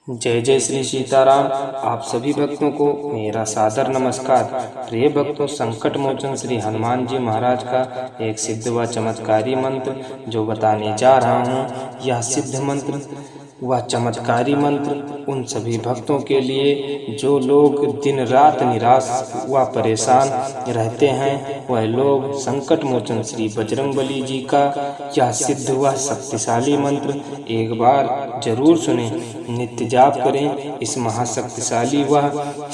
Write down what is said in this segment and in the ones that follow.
जय जय श्री सीताराम। आप सभी भक्तों को मेरा सादर नमस्कार। प्रिय भक्तों, संकट मोचन श्री हनुमान जी महाराज का एक सिद्ध व चमत्कारी मंत्र जो बताने जा रहा हूँ। यह सिद्ध मंत्र व चमत्कारी मंत्र उन सभी भक्तों के लिए जो लोग दिन रात निराश व परेशान रहते हैं। वह लोग संकट मोचन श्री बजरंगबली जी का यह सिद्ध व शक्तिशाली मंत्र एक बार जरूर सुने, नित्य जाप करें। इस महाशक्तिशाली व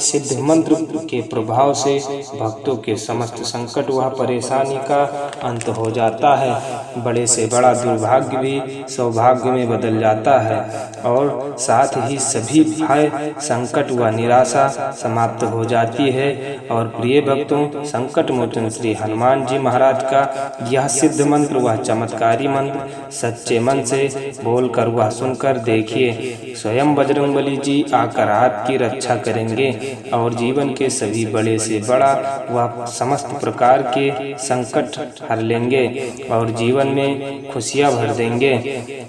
सिद्ध मंत्र के प्रभाव से भक्तों के समस्त संकट व परेशानी का अंत हो जाता है। बड़े से बड़ा दुर्भाग्य भी सौभाग्य में बदल जाता है और साथ ही सभी भय, संकट व निराशा समाप्त हो जाती है। और प्रिय भक्तों, संकट मोचन श्री हनुमान जी महाराज का यह सिद्ध मंत्र व चमत्कारी मंत्र सच्चे मन से बोलकर व सुनकर देखिए। स्वयं बजरंगबली जी आकर आपकी रक्षा करेंगे और जीवन के सभी बड़े से बड़ा व समस्त प्रकार के संकट हर लेंगे और जीवन में खुशियां भर देंगे।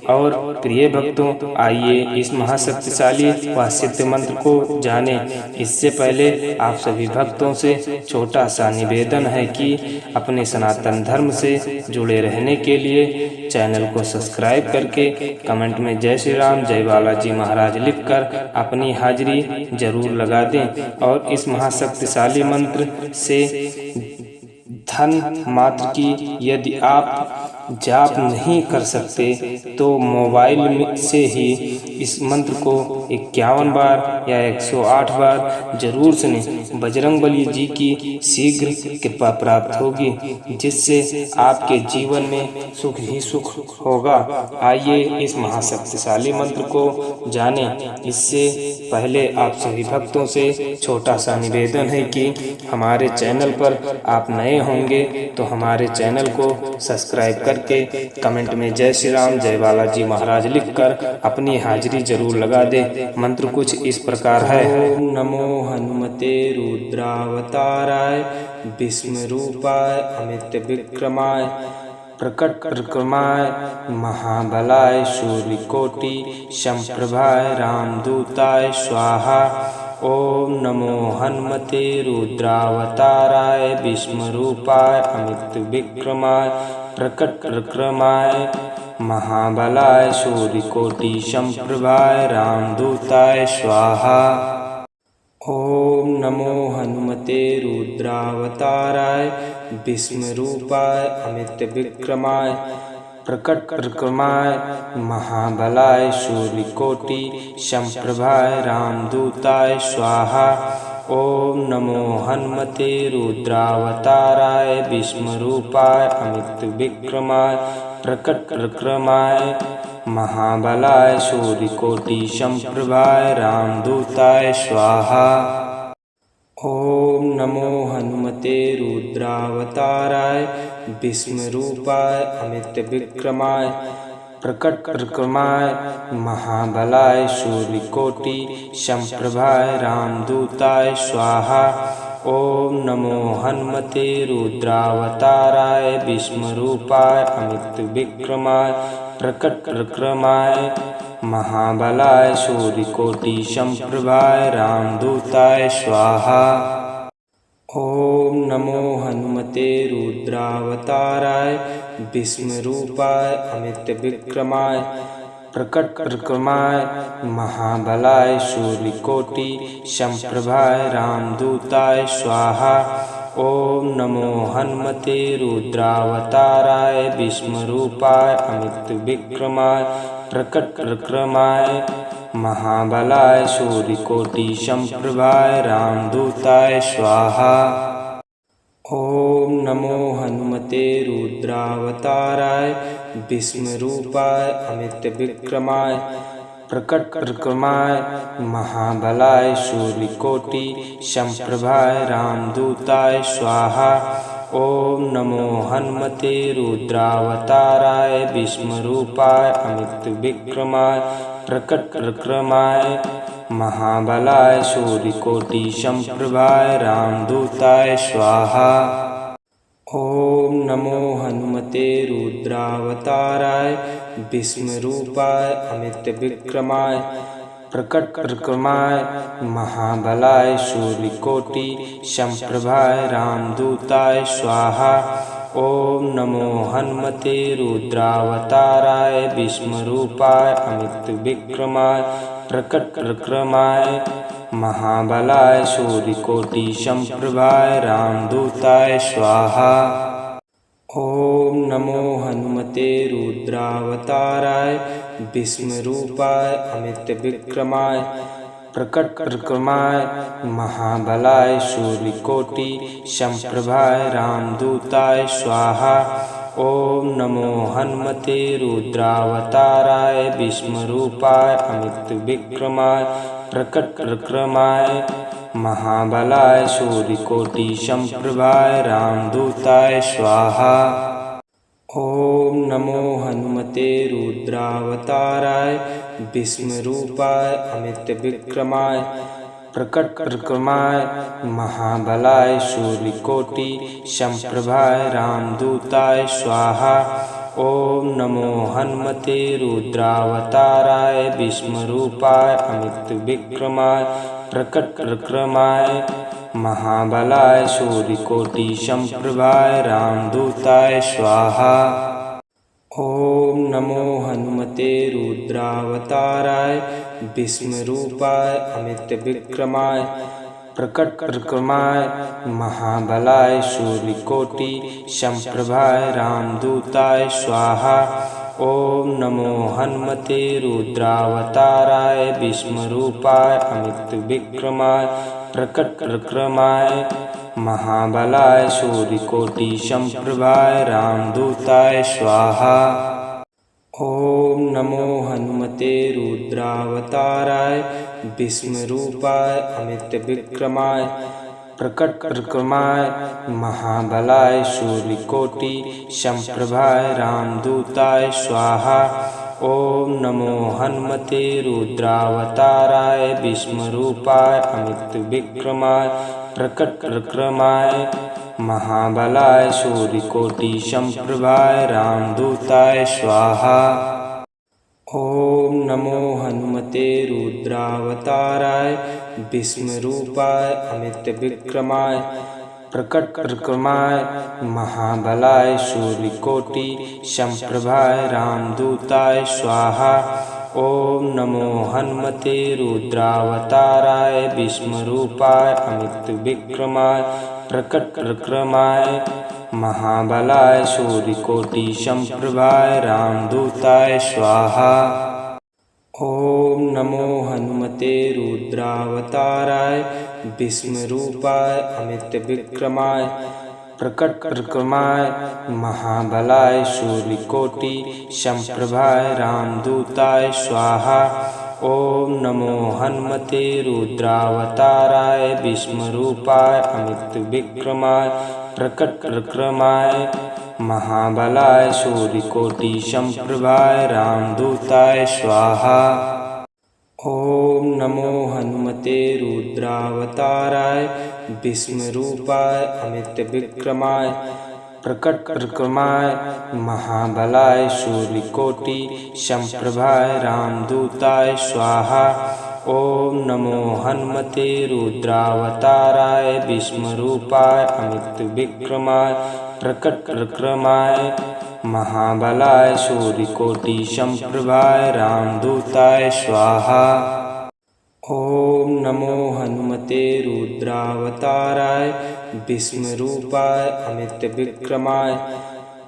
और प्रिय भक्तों, आइए इस महाशक्तिशाली व सिद्ध मंत्र को जाने। इससे पहले आप सभी भक्तों से छोटा सा निवेदन है कि अपने सनातन धर्म से जुड़े रहने के लिए चैनल को सब्सक्राइब करके कमेंट में जय श्री राम, जय बालाजी महाराज लिखकर अपनी हाजिरी जरूर लगा दें। और इस महाशक्तिशाली मंत्र से धन मात्र की यदि आप जाप नहीं कर सकते तो मोबाइल से ही इस मंत्र को 51 बार या 108 बार जरूर सुने। बजरंगबली जी की शीघ्र कृपा प्राप्त होगी, जिससे आपके जीवन में सुख ही सुख होगा। आइए इस महाशक्तिशाली मंत्र को जाने। इससे पहले आप सभी भक्तों से छोटा सा निवेदन है कि हमारे चैनल पर आप नए होंगे तो हमारे चैनल को सब्सक्राइब करके कमेंट में जय श्री राम, जय बालाजी महाराज लिखकर अपनी हाजिरी जरूर लगा दे। मंत्र कुछ इस प्रकार है। ओम नमो हनुमते रुद्रावताराय विष्णु रूपाय अमित विक्रमाय प्रकट प्रक्रमाय महाबलाय सूर्यकोटि संप्रभाय रामदूताय स्वाहा। ओम नमो हनुमते रुद्रावताराय विष्णुरूपाय अमित विक्रमाय प्रकट प्रक्रमाय महाबलाय सूर्यकोटि संप्रभाय रामदूताय स्वाहा। ओम नमो हनुमते रुद्रावताराय विष्णुरूपाय अमित विक्रमाय प्रकट प्रक्रमाय महाबलाय सूर्यकोटि संप्रभाय रामदूताय स्वाहा। ओम नमो हनुमते रुद्रावताराय विष्णुरूपाय अमित विक्रमाय प्रकट प्रक्रमाय महाबलाय सूर्यकोटि संप्रभाय रामदूताय स्वाहा। ओम नमो हनुमते रुद्रावताराय विष्णुरूपाय अमित विक्रमाय प्रकट प्रक्रमाय महाबलाय सूर्यकोटि संप्रभाय रामदूताय स्वाहा। ओम नमो हनुमते रुद्रावताराय विष्णुरूपाय अमित विक्रमाय प्रकट प्रक्रमाय महाबलाय सूर्यकोटि संप्रभाय रामदूताय स्वाहा। ओम नमो हनुमते रुद्रावताराय विष्णुरूपाय अमित विक्रमाय प्रकट प्रक्रमाय महाबलाय सूर्यकोटि संप्रभाय रामदूताय स्वाहा। ओम नमो हनुमते रुद्रावताराय विष्णुरूपाय अमित विक्रमाय प्रकट प्रक्रमाय महाबलाय सूर्यकोटि संप्रभाय रामदूताय स्वाहा। ओम नमो हनुमते रुद्रावताराय विष्णुरूपाय अमित विक्रमाय प्रकट प्रक्रमाय महाबलाय सूर्यकोटि संप्रभाय रामदूताय स्वाहा। ओम नमो हनुमते रुद्रावताराय विष्णुरूपाय अमित विक्रमाय प्रकट प्रक्रमाय महाबलाय सूर्यकोटि संप्रभाय रामदूताय स्वाहा। ओम नमो हनुमते रुद्रावताराय विष्णुरूपाय अमित विक्रमाय प्रकट परिक्रमाय महाबलाय सूर्यकोटि समप्रभाय रामदूताय स्वाहा। ओम नमो हनुमते रुद्रावताराय विष्णुरूपाय अमित विक्रमाय प्रकट परिक्रमाय महाबलाय सूर्यकोटि समप्रभाय रामदूताय स्वाहा। ओम नमो हनुमते रुद्रावताराय विष्णुरूपाय अमित विक्रमाय प्रकट परिक्रमाय महाबलाय सूर्यकोटि समप्रभाय रामदूताय स्वाहा। ओम नमो हनुमते रुद्रावताराय विष्णुरूपाय अमित विक्रमाय प्रकट परिक्रमाय महाबलाय सूर्यकोटि समप्रभाय रामदूताय स्वाहा। ओम नमो हनुमते रुद्रावताराय विष्णुरूपाय अमित विक्रमाय प्रकट परिक्रमाय महाबलाय सूर्यकोटि समप्रभाय रामदूताय स्वाहा। ओम नमो हनुमते रुद्रावताराय विष्णुरूपाय अमित विक्रमाय प्रकट परिक्रमाय महाबलाय सूर्यकोटि समप्रभाय रामदूताय स्वाहा। ओम नमो हनुमते रुद्रावताराय विष्णुरूपाय अमित विक्रमाय प्रकट परिक्रमाय महाबलाय सूर्यकोटि समप्रभाय रामदूताय स्वाहा। ओम नमो हनुमते रुद्रावताराय विष्णुरूपाय अमित विक्रमाय प्रकट परिक्रमाय महाबलाय सूर्यकोटि समप्रभाय रामदूताय स्वाहा। ओम नमो हनुमते रुद्रावताराय विष्णुरूपाय अमित विक्रमाय प्रकट परिक्रमाय महाबलाय सूर्यकोटि समप्रभाय रामदूताय स्वाहा। ओम नमो हनुमते रुद्रावताराय विष्णुरूपाय अमित विक्रमाय प्रकट परिक्रमाय महाबलाय सूर्यकोटि समप्रभाय रामदूताय स्वाहा। ओम नमो हनुमते रुद्रावताराय विष्णुरूपाय अमित विक्रमाय प्रकट परिक्रमाय महाबलाय सूर्यकोटि समप्रभाय रामदूताय स्वाहा। ओम नमो हनुमते रुद्रावताराय विष्णुरूपाय अमित विक्रमाय प्रकट परिक्रमाय महाबलाय सूर्यकोटि समप्रभाय रामदूताय स्वाहा। ओम नमो हनुमते रुद्रावताराय विष्णुरूपाय अमित विक्रमाय प्रकट परिक्रमाय महाबलाय सूर्यकोटि समप्रभाय रामदूताय स्वाहा। ओम नमो हनुमते रुद्रावताराय विष्णुरूपाय अमित विक्रमाय प्रकट परिक्रमाय महाबलाय सूर्यकोटि समप्रभाय रामदूताय स्वाहा। ओम नमो हनुमते रुद्रावताराय विष्णुरूपाय अमित विक्रमाय प्रकट परिक्रमाय महाबलाय सूर्यकोटि समप्रभाय रामदूताय स्वाहा। ओम नमो हनुमते रुद्रावताराय विष्णुरूपाय अमित विक्रमाय प्रकट परिक्रमाय महाबलाय सूर्यकोटि समप्रभाय रामदूताय स्वाहा। ओम नमो हनुमते रुद्रावताराय विष्णुरूपाय अमित विक्रमाय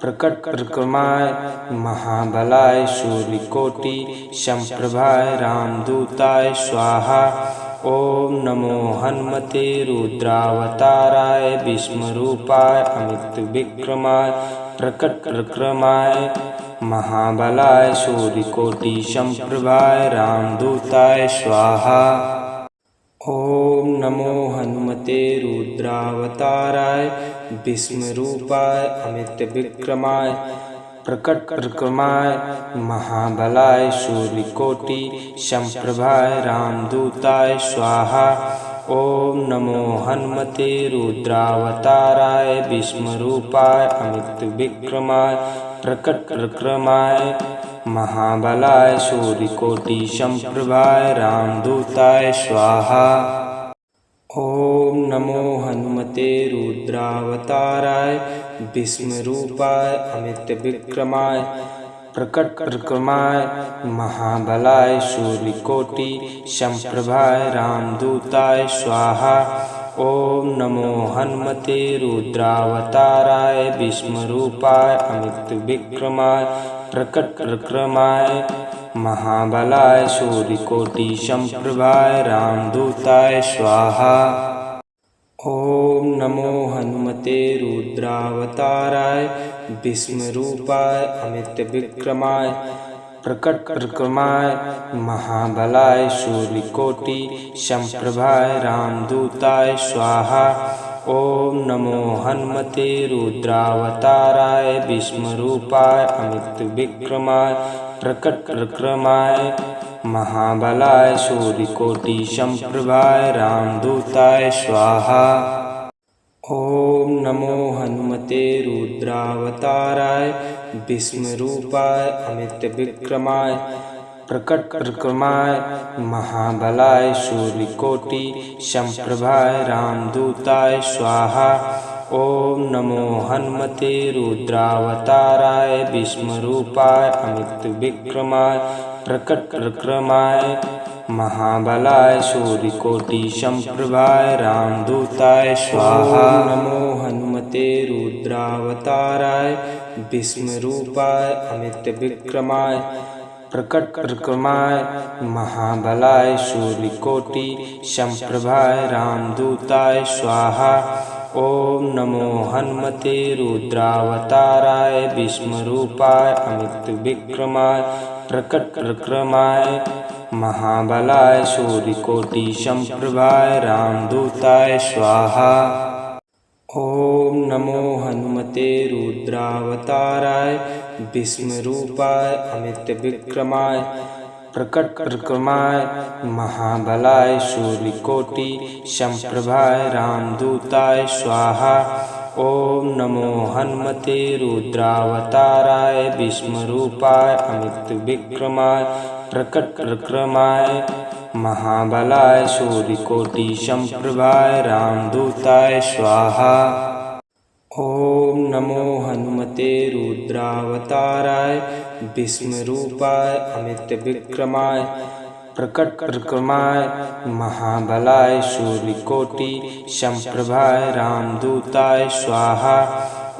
प्रकट परिक्रमाय महाबलाय सूर्यकोटि समप्रभाय रामदूताय स्वाहा। ओम नमो हनुमते रुद्रावताराय विष्णुरूपाय अमित विक्रमाय प्रकट परिक्रमाय महाबलाय सूर्यकोटि समप्रभाय रामदूताय स्वाहा। ओम नमो हनुमते रुद्रावताराय विष्णुरूपाय अमित विक्रमाय प्रकट परिक्रमाय महाबलाय सूर्यकोटि समप्रभाय रामदूताय स्वाहा। ओम नमो हनुमते रुद्रावताराय विष्णुरूपाय अमित विक्रमाय प्रकट परिक्रमाय महाबलाय सूर्यकोटि समप्रभाय रामदूताय स्वाहा। ओम नमो हनुमते रुद्रावताराय विष्णुरूपाय अमित विक्रमाय प्रकट प्रक्रमाय महाबलाय सूर्यकोटि समप्रभाय रामदूताय स्वाहा। ओम नमो हनुमते रुद्रावताराय विष्णुरूपाय अमित विक्रमाय प्रकट प्रक्रमाय महाबलाय सूर्यकोटि समप्रभाय रामदूताय स्वाहा। ओम नमो हनुमते रुद्रावताराय विष्णुरूपाय अमित विक्रमाय प्रकट प्रक्रमाय महाबलाय सूर्यकोटि समप्रभाय रामदूताय स्वाहा। ओम नमो हनुमते रुद्रावताराय विष्णुरूपाय अमित विक्रमाय प्रकट प्रक्रमाय महाबलाय सूर्यकोटि समप्रभाय रामदूताय स्वाहा। ओम नमो हनुमते रुद्रावताराय विष्णुरूपाय अमित विक्रमाय प्रकट प्रक्रमाय महाबलाय सूर्यकोटि समप्रभाय रामदूताय स्वाहा। ओम नमो हनुमते रुद्रावताराय विष्णुरूपाय अमित विक्रमाय प्रकट प्रक्रमाय महाबलाय सूर्यकोटि समप्रभाय रामदूताय स्वाहा। नमो हनुमते रुद्रावताराय विष्णुरूपाय अमित विक्रमाय प्रकट प्रक्रमाय महाबलाय सूर्यकोटि समप्रभाय रामदूताय स्वाहा। ओम नमो हनुमते रुद्रावताराय विष्णुरूपाय अमित विक्रमाय प्रकट प्रक्रमाय महाबलाय सूर्यकोटि समप्रभाय रामदूताय स्वाहा। ओम नमो हनुमते रुद्रावताराय विष्णुरूपाय अमित विक्रमाय प्रकट प्रक्रमाय महाबलाय सूर्यकोटि समप्रभाय रामदूताय स्वाहा। ओम नमो हनुमते रुद्रावताराय विष्णुरूपाय अमित विक्रमाय प्रकट प्रक्रमाय महाबलाय सूर्यकोटि समप्रभाय रामदूताय स्वाहा। ओम नमो हनुमते रुद्रावताराय विष्णुरूपाय अमित विक्रमाय प्रकट प्रक्रमाय महाबलाय सूर्यकोटि समप्रभाय रामदूताय स्वाहा।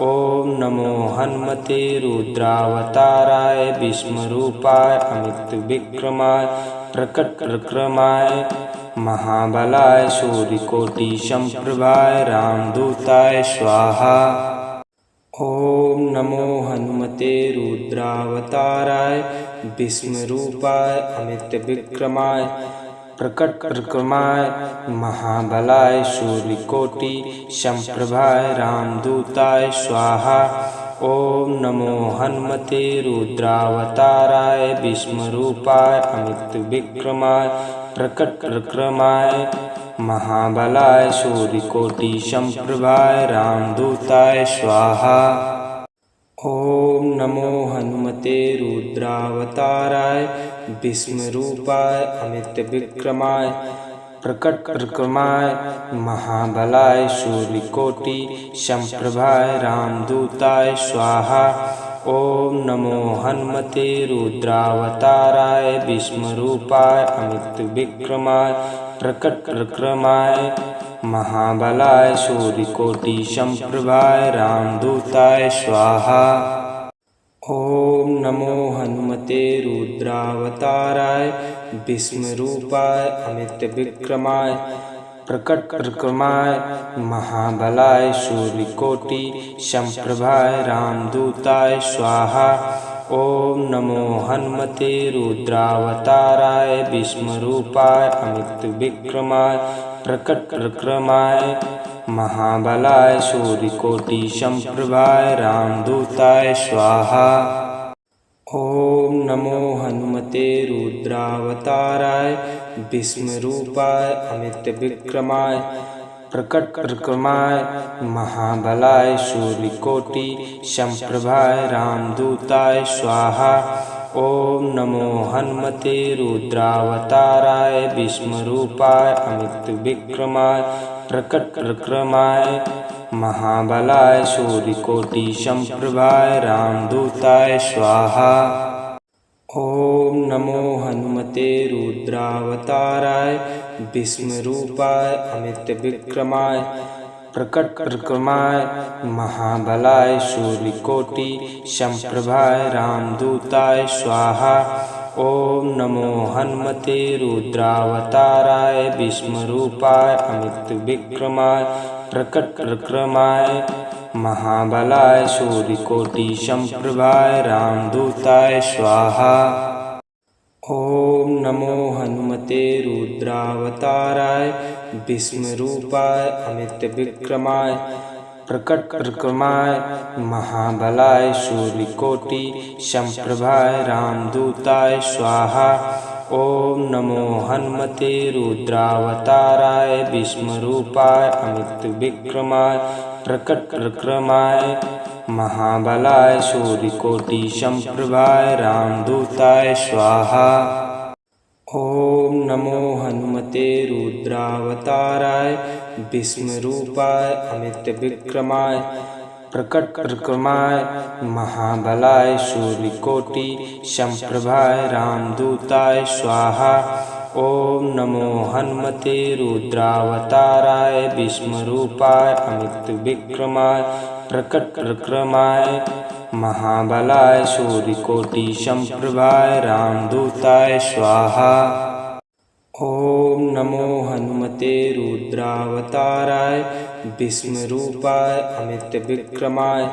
ओम नमो हनुमते रुद्रावताराय विष्णुरूपाय अमित विक्रमाय प्रकट प्रक्रमाय महाबलाय सूर्यकोटि समप्रभाय रामदूताय स्वाहा। ओम नमो हनुमते रुद्रावताराय विष्णुरूपाय अमित विक्रमाय प्रकट प्रक्रमाय महाबलाय सूर्यकोटि समप्रभाय रामदूताय स्वाहा। ओम नमो हनुमते रुद्रावताराय विष्णुरूपाय अमित विक्रमाय प्रकट प्रक्रमाय महाबलाय सूर्यकोटि समप्रभाय रामदूताय स्वाहा। ओम नमो हनुमते रुद्रावताराय विष्णुरूपाय अमित विक्रमाय प्रकट प्रक्रमाय महाबलाय सूर्यकोटि समप्रभाय रामदूताय स्वाहा। ओम नमो हनुमते रुद्रावताराय विष्णुरूपाय अमित विक्रमाय प्रकट प्रक्रमाय महाबलाय सूर्यकोटि समप्रभाय रामदूताय स्वाहा। ओम नमो हनुमते रुद्रावताराय विष्णुरूपाय अमित विक्रमाय प्रकट प्रक्रमाय महाबलाय सूर्यकोटि समप्रभाय रामदूताय स्वाहा। ओम नमो हनुमते रुद्रावताराय विष्णुरूपाय अमित विक्रमाय प्रकट प्रक्रमाय महाबलाय सूर्यकोटि समप्रभाय रामदूताय स्वाहा। ओम नमो हनुमते रुद्रावताराय विष्णुरूपाय अमित विक्रमाय प्रकट प्रक्रमाय महाबलाय सूर्यकोटि समप्रभाय रामदूताय स्वाहा। ओम नमो हनुमते रुद्रावताराय विष्णुरूपाय अमित विक्रमाय प्रकट प्रक्रमाय महाबलाय सूर्यकोटि संप्रभाय रामदूताय स्वाहा। ओम नमो हनुमते रुद्रावताराय विष्णुरूपाय अमित विक्रमाय प्रकट प्रक्रमाय महाबलाय सूर्यकोटि संप्रभाय रामदूताय स्वाहा। ओम नमो हनुमते रुद्रावताराय विष्णुरूपाय अमित विक्रमाय प्रकट प्रक्रमाय महाबलाय सूर्यकोटि संप्रभाय रामदूताय स्वाहा। ओम नमो हनुमते रुद्रावताराय विष्णुरूपाय अमित विक्रमाय प्रकट प्रक्रमाय महाबलाय सूर्यकोटि संप्रभाय रामदूताय स्वाहा। ओम नमो हनुमते रुद्रावताराय विष्णुरूपाय अमित विक्रमाय प्रकट प्रक्रमाय महाबलाय सूर्यकोटि संप्रभाय रामदूताय स्वाहा। ओम नमो हनुमते रुद्रावताराय विष्णुरूपाय अमित विक्रमाय प्रकट प्रक्रमाय महाबलाय सूर्यकोटि संप्रभाय रामदूताय स्वाहा। ओम नमो हनुमते रुद्रावताराय विष्णुरूपाय अमित विक्रमाय प्रकट प्रक्रमाय महाबलाय सूर्यकोटि संप्रभाय रामदूताय स्वाहा। ओम नमो हनुमते रुद्रावताराय विष्णुरूपाय अमित विक्रमाय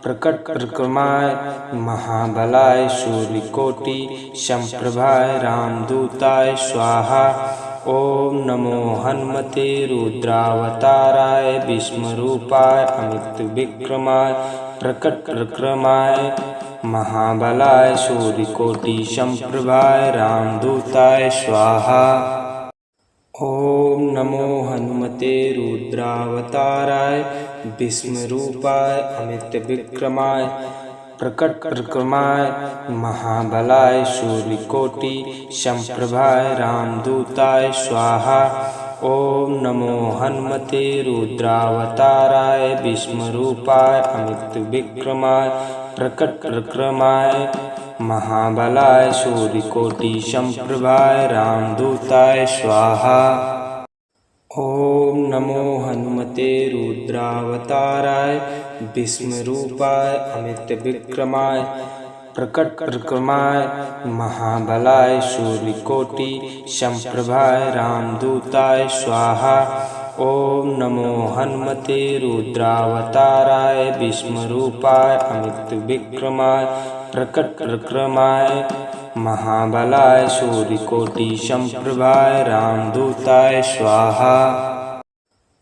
प्रकट प्रक्रमाय महाबलाय सूर्यकोटि संप्रभाय रामदूताय स्वाहा। ओम नमो हनुमते रुद्रावताराय विष्णुरूपाय अमित विक्रमाय प्रकट प्रक्रमाय महाबलाय सूर्यकोटि संप्रभाय रामदूताय स्वाहा। ओम नमो हनुमते रुद्रावताराय विष्णुरूपाय अमित विक्रमाय प्रकट प्रक्रमाय महाबलाय सूर्यकोटि संप्रभाय रामदूताय स्वाहा। ओम नमो हनुमते रुद्रावताराय विष्णुरूपाय अमित विक्रमाय प्रकट प्रक्रमाय महाबलाय सूर्यकोटि संप्रभाय रामदूताय स्वाहा। ओम नमो हनुमते रुद्रावताराय विष्णुरूपाय अमित विक्रमाय प्रकट प्रक्रमाय महाबलाय सूर्यकोटि संप्रभाय रामदूताय स्वाहा। ओम नमो हनुमते रुद्रावताराय विष्णुरूपाय अमित विक्रमाय प्रकट प्रक्रमाय महाबलाय सूर्यकोटि संप्रभाय रामदूताय स्वाहा।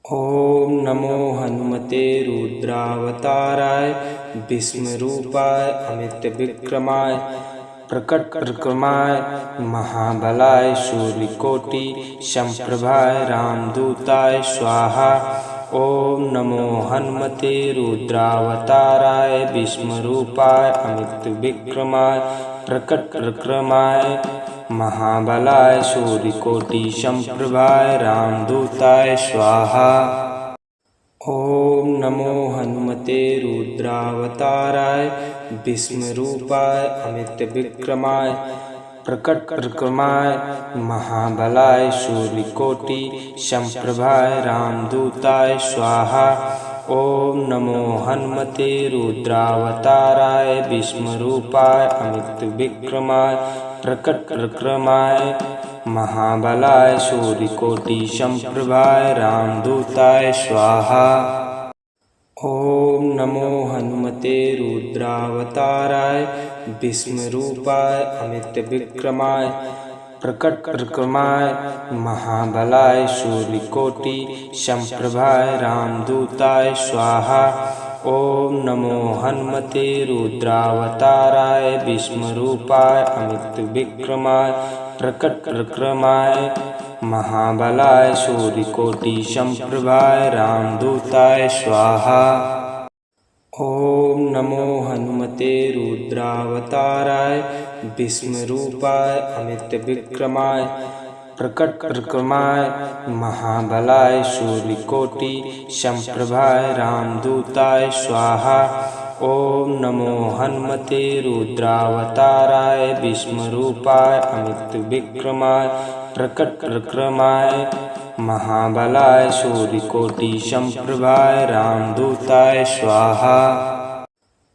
ओम नमो हनुमते रुद्रावताराय विष्णुरूपाय अमित विक्रमाय प्रकट प्रक्रमाय महाबलाय सूर्यकोटि संप्रभाय रामदूताय स्वाहा। ओम नमो हनुमते रुद्रावताराय विष्णुरूपाय अमित विक्रमाय प्रकट प्रक्रमाय महाबलाय सूर्यकोटि संप्रभाय रामदूताय स्वाहा। ओम नमो हनुमते रुद्रावताराय विष्णुरूपाय अमित विक्रमाय प्रकट प्रक्रमाय महाबलाय सूर्यकोटि संप्रभाय रामदूताय स्वाहा। ओम नमो हनुमते रुद्रावताराय विष्णुरूपाय अमित विक्रमाय प्रकट प्रक्रमाय महाबलाय सूर्यकोटि संप्रभाय रामदूताय स्वाहा। ओम नमो हनुमते रुद्रावताराय विष्णुरूपाय अमित विक्रमाय प्रकट प्रक्रमाय महाबलाय सूर्यकोटि संप्रभाय रामदूताय स्वाहा। ओम नमो हनुमते रुद्रावताराय विष्णुरूपाय अमित विक्रमाय प्रकट प्रक्रमाय महाबलाय सूर्यकोटि संप्रभाय रामदूताय स्वाहा। ओम नमो हनुमते रुद्रावताराय विष्णुरूपाय अमित विक्रमाय प्रकट प्रक्रमाय महाबलाय सूर्यकोटि संप्रभाय रामदूताय स्वाहा। ओम नमो हनुमते रुद्रावताराय विष्णुरूपाय अमित विक्रमाय प्रकट प्रक्रमाय महाबलाय सूर्यकोटि संप्रभाय रामदूताय स्वाहा।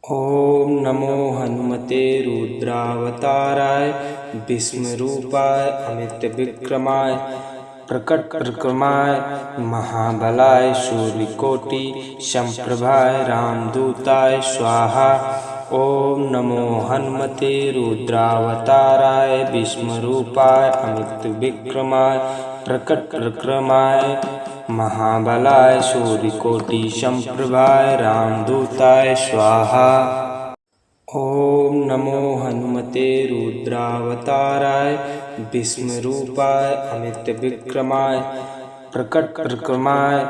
ओम नमो हनुमते रुद्रावताराय विष्णुरूपाय अमित विक्रमाय प्रकट प्रक्रमाय महाबलाय सूर्यकोटि संप्रभाय रामदूताय स्वाहा। ओम नमो हनुमते रुद्रावताराय विष्णुरूपाय अमित विक्रमाय प्रकट प्रक्रमाय महाबलाय सूर्यकोटि संप्रभाय रामदूताय स्वाहा। ओम नमो हनुमते रुद्रावताराय विष्णुरूपाय अमित विक्रमाय प्रकट प्रक्रमाय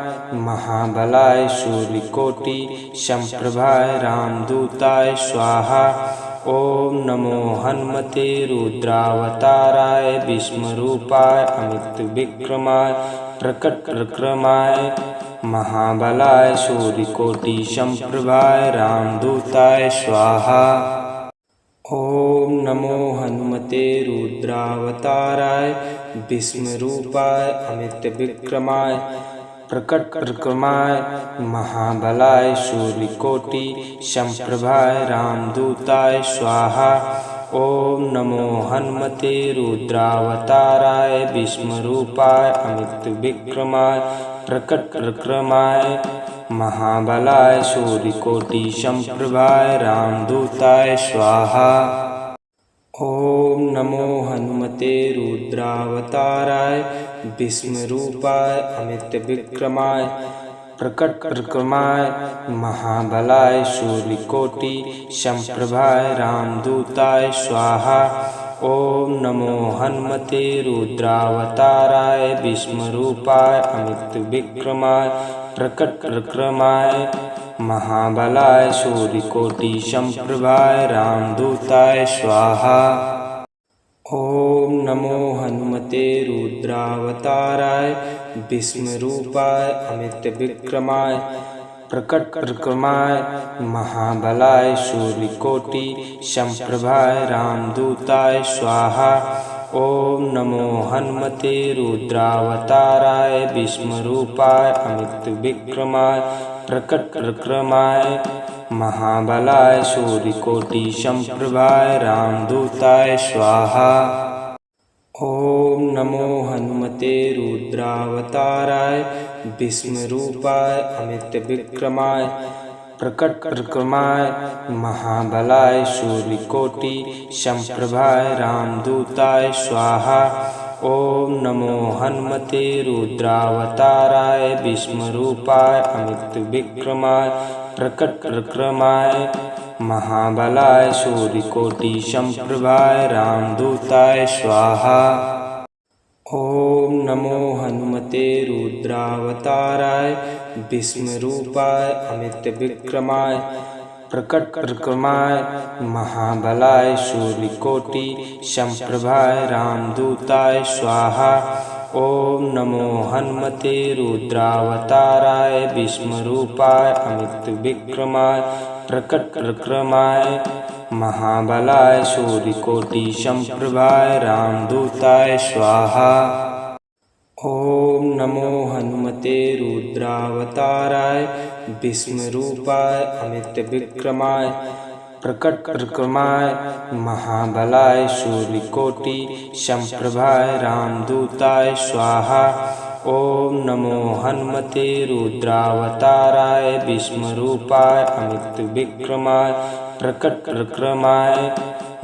महाबलाय सूर्यकोटि संप्रभाय रामदूताय स्वाहा। ओम नमो हनुमते रुद्रावताराय विष्णुरूपाय अमित विक्रमाय प्रकट प्रक्रमाय महाबलाय सूर्यकोटि संप्रभाय रामदूताय स्वाहा। ओम नमो हनुमते रुद्रावताराय विष्णुरूपाय अमित विक्रमाय प्रकट प्रक्रमाय महाबलाय सूर्यकोटि संप्रभाय रामदूताय स्वाहा। ओम नमो हनुमते रुद्रावताराय विष्णुरूपाय अमित विक्रमाय प्रकट प्रक्रमाय महाबलाय सूर्यकोटि संप्रभाय रामदूताय स्वाहा। ओम नमो हनुमते रुद्रावताराय विष्णुरूपाय अमित विक्रमाय प्रकट प्रक्रमाय महाबलाय सूर्यकोटि संप्रभाय रामदूताय स्वाहा। ओम नमो हनुमते रुद्रावताराय विष्णुरूपाय अमित विक्रमाय प्रकट प्रक्रमाय महाबलाय सूर्यकोटि संप्रभाय रामदूताय स्वाहा। ओम नमो हनुमते रुद्रावताराय विष्णुरूपाय अमित विक्रमाय प्रकट प्रक्रमाय महाबलाय सूर्यकोटि संप्रभाय रामदूताय स्वाहा। ओम नमो हनुमते रुद्रावताराय विष्णुरूपाय अमित विक्रमाय प्रकट प्रक्रमाय महाबलाय सूर्यकोटि संप्रभाय रामदूताय स्वाहा। ओम नमो हनुमते रुद्रावताराय विष्णुरूपाय अमित विक्रमाय प्रकट प्रक्रमाय महाबलाय सूर्यकोटि संप्रभाय रामदूताय स्वाहा। ओम नमो हनुमते रुद्रावताराय विष्णुरूपाय अमित विक्रमाय प्रकट प्रक्रमाय महाबलाय सूर्यकोटि संप्रभाय रामदूताय स्वाहा। ओम नमो हनुमते रुद्रावताराय विष्णुरूपाय अमित विक्रमाय प्रकट प्रक्रमाय महाबलाय सूर्यकोटि संप्रभाय रामदूताय स्वाहा। ओम नमो हनुमते रुद्रावताराय विष्णुरूपाय अमित विक्रमाय प्रकट प्रक्रमाय महाबलाय सूर्यकोटि संप्रभाय रामदूताय स्वाहा। ओम नमो हनुमते रुद्रावताराय विष्णुरूपाय अमित विक्रमाय प्रकट प्रक्रमाय महाबलाय सूर्यकोटि संप्रभाय रामदूताय स्वाहा। ओम नमो हनुमते रुद्रावताराय विष्णुरूपाय अमित विक्रमाय प्रकट प्रक्रमाय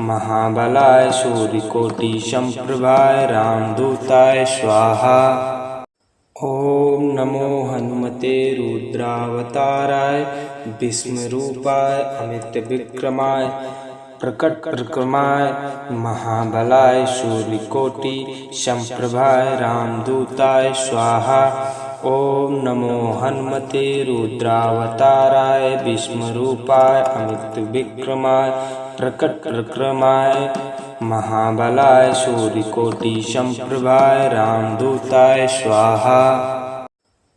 महाबलाय सूर्यकोटि संप्रभाय रामदूताय स्वाहा। ओम नमो हनुमते रुद्रावताराय विष्णुरूपाय अमित विक्रमाय प्रकट प्रक्रमाय महाबलाय सूर्यकोटि संप्रभाय रामदूताय स्वाहा। ओम नमो हनुमते रुद्रावताराय विष्णुरूपाय अमित विक्रमाय प्रकट विक्रमाय महाबलाय सूर्यकोटि संप्रभाय रामदूताय स्वाहा।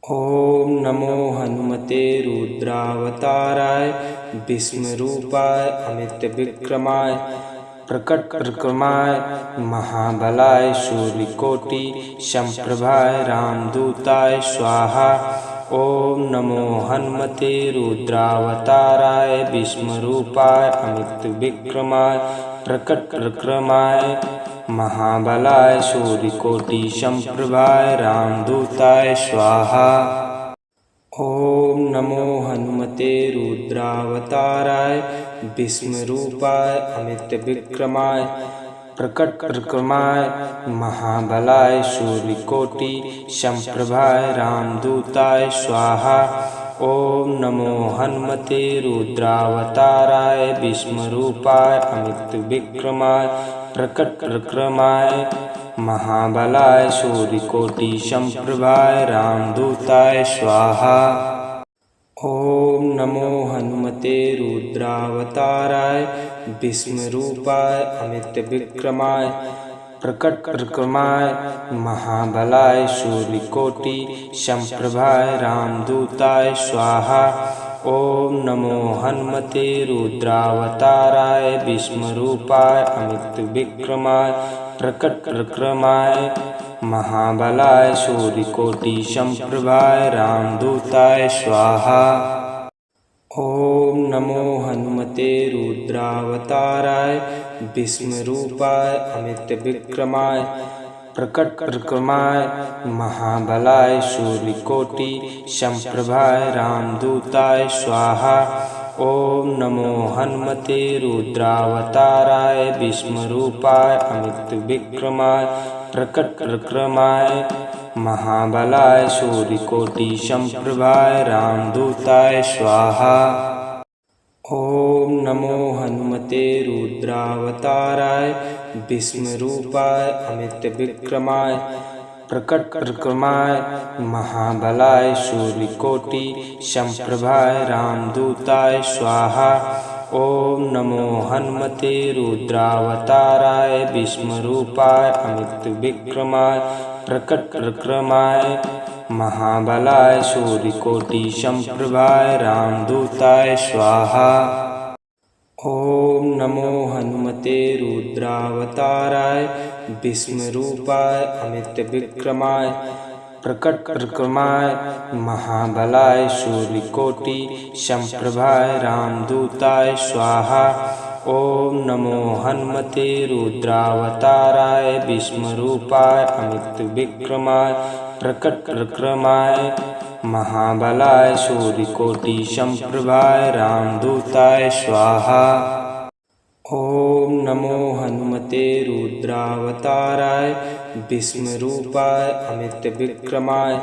ओम नमो हनुमते रुद्रावताराय विष्णुरूपाय अमित विक्रमाय प्रकट विक्रमाय महाबलाय सूर्यकोटि संप्रभाय रामदूताय स्वाहा। ओम नमो हनुमते रुद्रावताराय विष्णुरूपाय अमित विक्रमाय प्रकट विक्रमाय महाबलाय सूर्यकोटि संप्रभाय रामदूताय स्वाहा। ओम नमो हनुमते रुद्रावताराय विष्णुरूपाय अमित विक्रमाय प्रकट विक्रमाय महाबलाय सूर्यकोटि संप्रभाय रामदूताय स्वाहा। ओम नमो हनुमते रुद्रावताराय विष्णुरूपाय अमित विक्रमाय प्रकट विक्रमाय महाबलाय सूर्यकोटि संप्रभाय रामदूताय स्वाहा। ओम नमो हनुमते रुद्रावताराय विष्णुरूपाय अमित विक्रमाय प्रकट विक्रमाय महाबलाय सूर्यकोटि संप्रभाय रामदूताय स्वाहा। ओम नमो हनुमते रुद्रावताराय विष्णुरूपाय अमित विक्रमाय प्रकट विक्रमाय महाबलाय सूर्यकोटि संप्रभाय रामदूताय स्वाहा। ओम नमो हनुमते रुद्रावताराय विष्णुरूपाय अमित विक्रमाय प्रकट विक्रमाय महाबलाय सूर्यकोटि संप्रभाय रामदूताय स्वाहा। ओम नमो हनुमते रुद्रावताराय विष्णुरूपाय अमित विक्रमाय प्रकट विक्रमाय महाबलाय सूर्यकोटि संप्रभाय रामदूताय स्वाहा। ओम नमो हनुमते रुद्रावताराय विष्णुरूपाय अमित विक्रमाय प्रकट विक्रमाय महाबलाय सूर्यकोटि संप्रभाय रामदूताय स्वाहा। ओम नमो हनुमते रुद्रावताराय विष्णुरूपाय अमित विक्रमाय प्रकट विक्रमाय महाबलाय सूर्यकोटि संप्रभाय रामदूताय स्वाहा। ओम नमो हनुमते रुद्रावताराय विष्णुरूपाय अमित विक्रमाय प्रकट विक्रमाय महाबलाय सूर्यकोटि संप्रभाय रामदूताय स्वाहा। ओम नमो हनुमते रुद्रावताराय विष्णुरूपाय अमित विक्रमाय प्रकट विक्रमाय महाबलाय सूर्यकोटि संप्रभाय रामदूताय स्वाहा। ओम नमो हनुमते रुद्रावताराय विष्णुरूपाय अमित विक्रमाय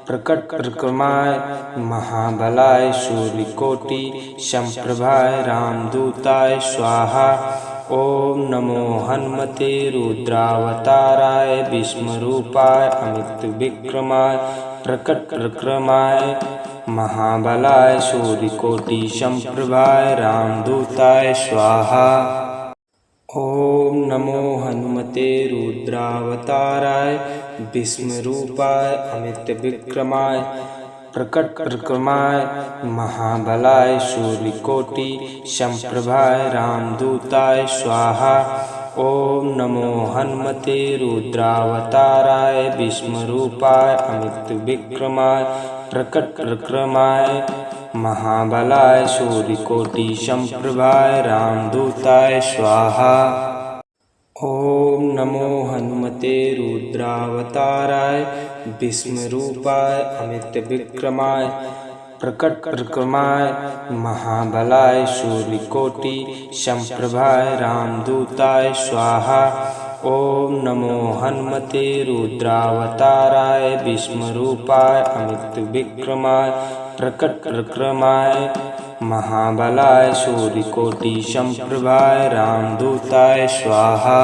प्रकट विक्रमाय महाबलाय सूर्यकोटि संप्रभाय रामदूताय स्वाहा। ओम नमो हनुमते रुद्रावताराय विष्णुरूपाय अमित विक्रमाय प्रकट विक्रमाय महाबलाय सूर्यकोटि संप्रभाय रामदूताय स्वाहा। ओम नमो हनुमते रुद्रावताराय विष्णुरूपाय अमित विक्रमाय प्रकट विक्रमाय महाबलाय सूर्यकोटि संप्रभाय रामदूताय स्वाहा। ओम नमो हनुमते रुद्रावताराय विष्णुरूपाय अमित विक्रमाय प्रकट विक्रमाय महाबलाय सूर्यकोटि संप्रभाय रामदूताय स्वाहा। ओम नमो हनुमते रुद्रावताराय विष्णुरूपाय अमित विक्रमाय प्रकट विक्रमाय महाबलाय सूर्यकोटि संप्रभाय रामदूताय स्वाहा। ओम नमो हनुमते रुद्रावताराय विष्णुरूपाय अमित विक्रमाय प्रकट विक्रमाय महाबलाय सूर्यकोटि संप्रभाय रामदूताय स्वाहा।